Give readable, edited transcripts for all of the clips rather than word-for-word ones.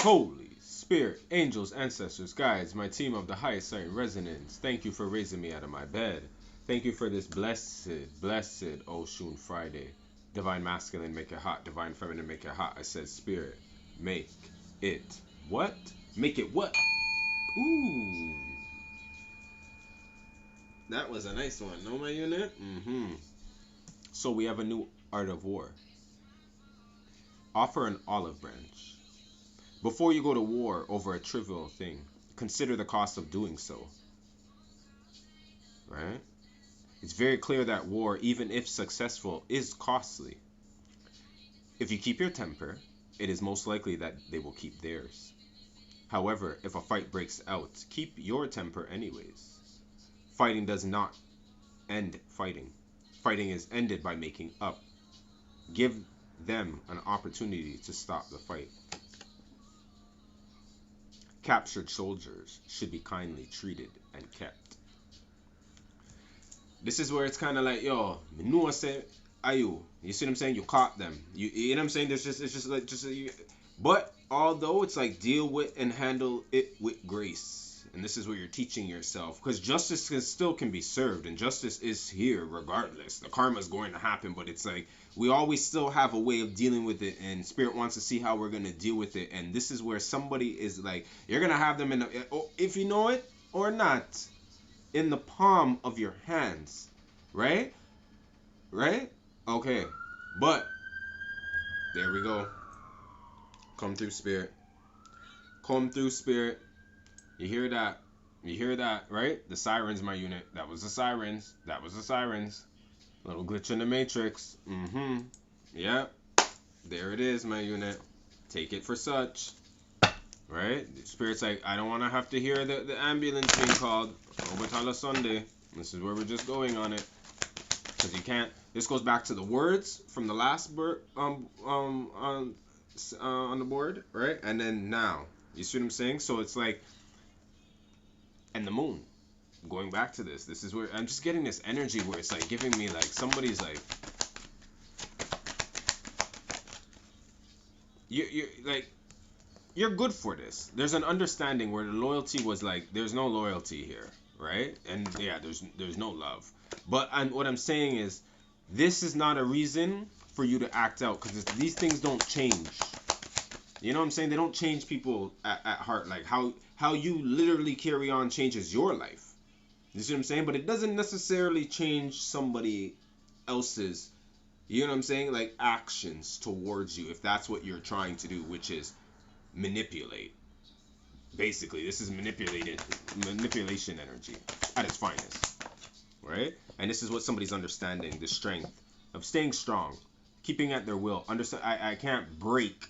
Holy Spirit, angels, ancestors, guides, my team of the highest sign resonance, thank you for raising me out of my bed. Thank you for this blessed Oshun Friday. Divine masculine, make it hot. Divine feminine, make it hot. I said, Spirit, make it what? Make it what? Ooh, that was a nice one. No, my unit? Mm-hmm. So we have a new art of war. Offer an olive branch. Before you go to war over a trivial thing, consider the cost of doing so, right? It's very clear that war, even if successful, is costly. If you keep your temper, it is most likely that they will keep theirs. However, if a fight breaks out, keep your temper anyways. Fighting does not end fighting. Fighting is ended by making up. Give them an opportunity to stop the fight. Captured soldiers should be kindly treated and kept. This is where it's kind of like, yo, no say, you see what I'm saying? You caught them. You know what I'm saying? There's just, it's just like, but although it's like deal with and handle it with grace. And this is where you're teaching yourself, because justice still can be served, and justice is here regardless. The karma is going to happen, but it's like we always still have a way of dealing with it, and spirit wants to see how we're going to deal with it. And this is where somebody is like, you're going to have them in if you know it or not, in the palm of your hands, right? Right? Okay. But there we go. Come through, spirit. Come through, spirit. You hear that? You hear that, right? The sirens, my unit. That was the sirens. That was the sirens. Little glitch in the matrix. Mm-hmm. Yep. There it is, my unit. Take it for such. Right? The spirit's like, I don't want to have to hear the ambulance being called. Obatala Sunday. This is where we're just going on it. Because you can't. This goes back to the words from the last on the board, right? And then now. You see what I'm saying? So it's like, and the moon. Going back to this is where I'm just getting this energy where it's like giving me like somebody's like, you like, you're good for this. There's an understanding where the loyalty was like, there's no loyalty here, right? And yeah, there's no love. But what I'm saying is, this is not a reason for you to act out, because these things don't change. You know what I'm saying? They don't change people at heart. Like how you literally carry on changes your life. You see what I'm saying? But it doesn't necessarily change somebody else's, you know what I'm saying? Like actions towards you, if that's what you're trying to do, which is manipulate. Basically, this is manipulation energy at its finest, right? And this is what somebody's understanding, the strength of staying strong, keeping at their will. Understand? I can't break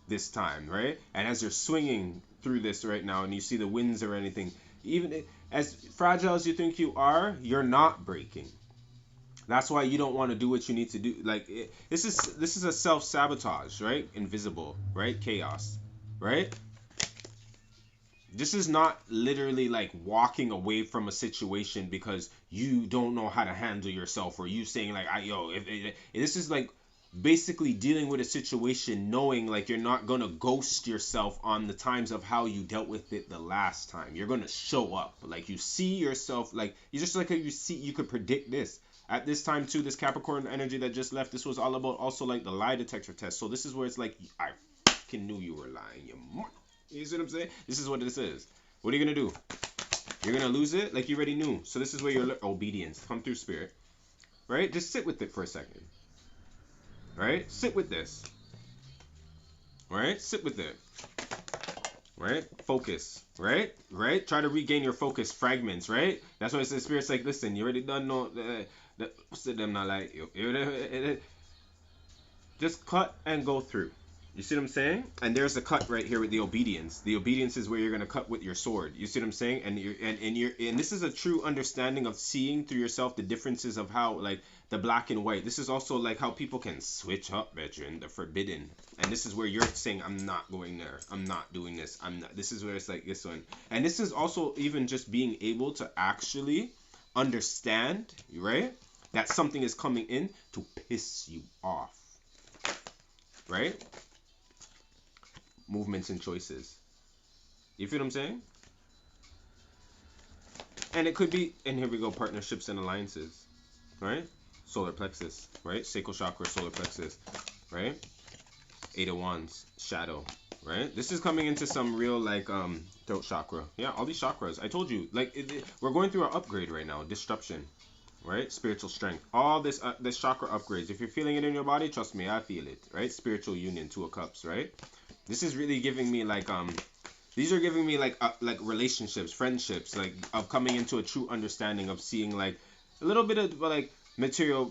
this time, right? And as you're swinging through this right now, and you see the winds or anything, even as fragile as you think you are, you're not breaking. That's why you don't want to do what you need to do. Like this is a self-sabotage, right? Invisible, right? Chaos, right? This is not literally like walking away from a situation because you don't know how to handle yourself, or you saying like, this is like basically dealing with a situation knowing like you're not gonna ghost yourself on the times of how you dealt with it the last time. You're gonna show up, like you see yourself, like you just like how you see, you could predict this at this time too. This Capricorn energy that just left, this was all about also like the lie detector test. So this is where it's like, I fucking knew you were lying, you see what I'm saying? This is what this is. What are you gonna do? You're gonna lose it like you already knew. So this is where your obedience come through, spirit, right? Just sit with it for a second. Right? Sit with this. Right? Sit with it. Right? Focus. Right? Right? Try to regain your focus fragments, right? That's why it says spirit's like, listen, you already done know them not like you. Just cut and go through. You see what I'm saying? And there's a cut right here with the obedience. The obedience is where you're gonna cut with your sword. You see what I'm saying? And this is a true understanding of seeing through yourself the differences of how like the black and white. This is also like how people can switch up, veteran, the forbidden. And this is where you're saying, I'm not going there. I'm not doing this. I'm not. This is where it's like this one. And this is also even just being able to actually understand, right? That something is coming in to piss you off. Right? movements and choices. You feel what I'm saying? And it could be, and here we go, partnerships and alliances, right? Solar plexus, right? Sacral chakra, solar plexus, right? Eight of Wands, shadow, right? This is coming into some real like throat chakra. Yeah, all these chakras. I told you, like we're going through our upgrade right now. Disruption, right? Spiritual strength. All this chakra upgrades. If you're feeling it in your body, trust me, I feel it, right? Spiritual union, Two of Cups, right? This is really giving me like these are giving me like relationships, friendships, like of coming into a true understanding of seeing like a little bit of like material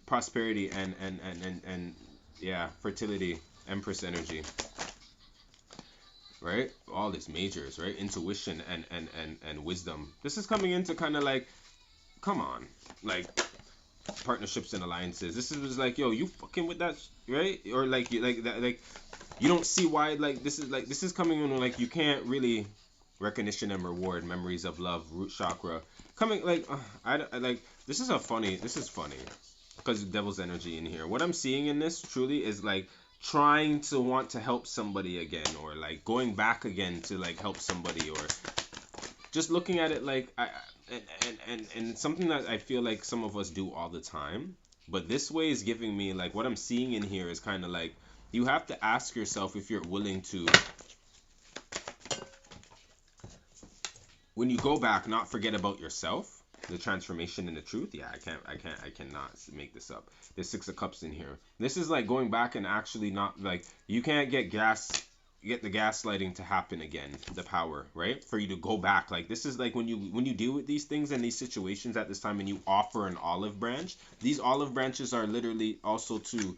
prosperity and yeah, fertility, Empress energy, right? All this majors, right? Intuition and wisdom. This is coming into kind of like, come on, like partnerships and alliances. This is like, yo, you fucking with that, right? Or like that, like you don't see why, like this is coming in like you can't really recognition and reward, memories of love, root chakra coming like I like this is funny because devil's energy in here. What I'm seeing in this truly is like trying to want to help somebody again, or like going back again to like help somebody, or just looking at it like and something that I feel like some of us do all the time. But this way is giving me like what I'm seeing in here is kind of like you have to ask yourself if you're willing to, when you go back, not forget about yourself, the transformation and the truth. Yeah, I cannot make this up. There's Six of Cups in here. This is like going back and actually not like you can't get the gaslighting to happen again, the power, right? For you to go back. Like this is like when you deal with these things and these situations at this time and you offer an olive branch. These olive branches are literally also to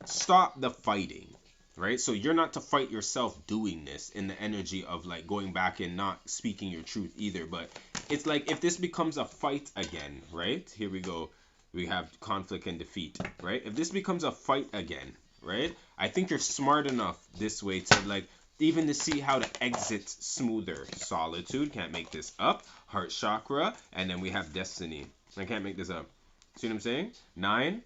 stop the fighting, right? So you're not to fight yourself doing this in the energy of like going back and not speaking your truth either. But it's like if this becomes a fight again, right? Here we go. We have conflict and defeat, right? If this becomes a fight again, right? I think you're smart enough this way to like even to see how to exit smoother. Solitude, can't make this up. Heart chakra, and then we have destiny. I can't make this up. See what I'm saying? 9,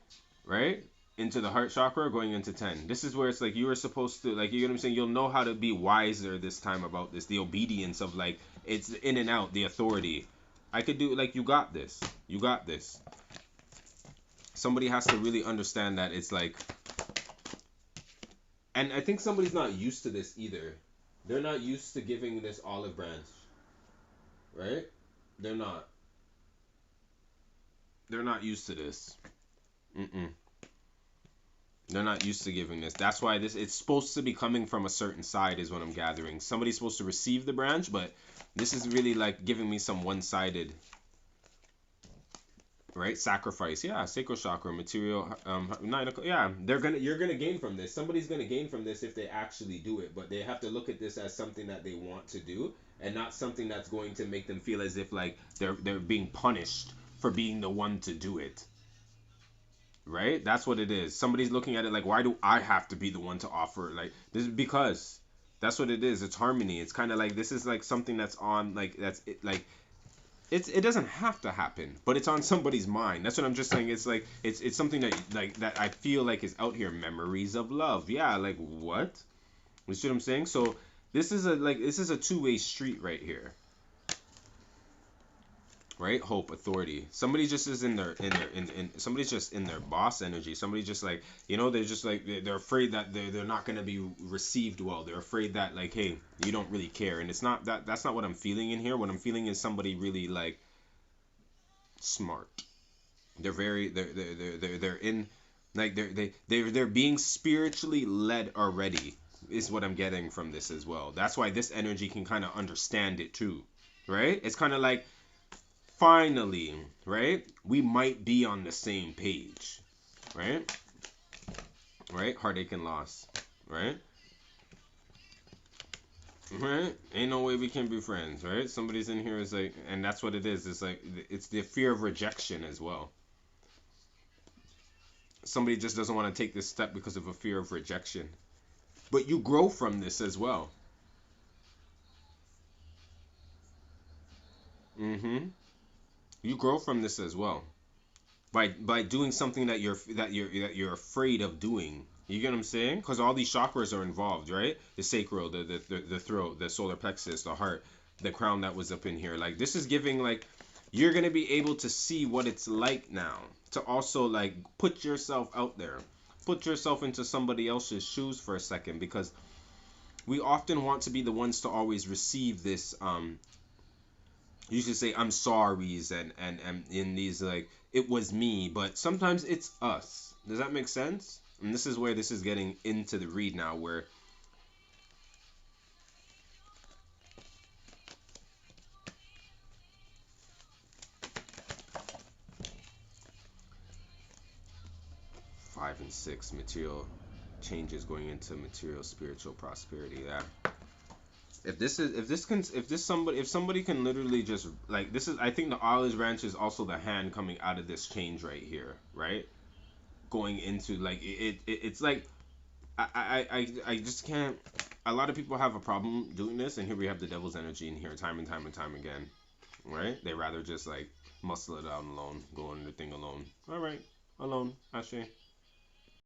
right? Into the heart chakra, going into 10. This is where it's like you are supposed to, like, you know what I'm saying? You'll know how to be wiser this time about this. The obedience of like, it's in and out, the authority. I could do, like, you got this. You got this. Somebody has to really understand that it's like, and I think somebody's not used to this either. They're not used to giving this olive branch, right? They're not. They're not used to this. Mm-mm. They're not used to giving this. That's why this it's supposed to be coming from a certain side is what I'm gathering. Somebody's supposed to receive the branch, but this is really like giving me some one-sided, right? Sacrifice. Yeah, sacral chakra, material 9 o'clock. Yeah, you're gonna gain from this. Somebody's gonna gain from this if they actually do it, but they have to look at this as something that they want to do and not something that's going to make them feel as if like they're being punished for being the one to do it. Right? That's what it is. Somebody's looking at it like, why do I have to be the one to offer? Like, this is because that's what it is. It's harmony. It's kind of like this is like something that's on like that's it, like it doesn't have to happen, but it's on somebody's mind. That's what I'm just saying. It's like it's something that like that I feel like is out here. Memories of love. Yeah, like what? You see what I'm saying? So this is a two-way street right here. Right? Hope, authority. Somebody just is in somebody's just in their boss energy. Somebody just like, you know, they're just like they're afraid that they're not going to be received well. They're afraid that like, hey, you don't really care. And it's not that's not what I'm feeling in here. What I'm feeling is somebody really like smart. They're very they're in like they're being spiritually led already is what I'm getting from this as well. That's why this energy can kind of understand it too. Right? It's kind of like finally, right? We might be on the same page, right? Right? Heartache and loss, right? Right? Ain't no way we can be friends, right? Somebody's in here is like, and that's what it is. It's like, it's the fear of rejection as well. Somebody just doesn't want to take this step because of a fear of rejection. But you grow from this as well. Mm-hmm. You grow from this as well. By doing something that you're afraid of doing, You get what I'm saying? Because all these chakras are involved, right? The sacral, the throat, the solar plexus, the heart, the crown that was up in here. Like this is giving like you're gonna be able to see what it's like now. To also like put yourself out there. Put yourself into somebody else's shoes for a second because we often want to be the ones to always receive this you should say I'm sorry's and in these like it was me, but sometimes it's us. Does that make sense? And this is where this is getting into the read now, where 5 and 6 material changes going into material spiritual prosperity. That if somebody can literally just like this is I think the olive branch is also the hand coming out of this change right here, right? Going into like it's like I just can't. A lot of people have a problem doing this, and here we have the devil's energy in here, time and time and time again, right? They rather just like muscle it out alone, go on their thing alone. All right, alone, Ashe.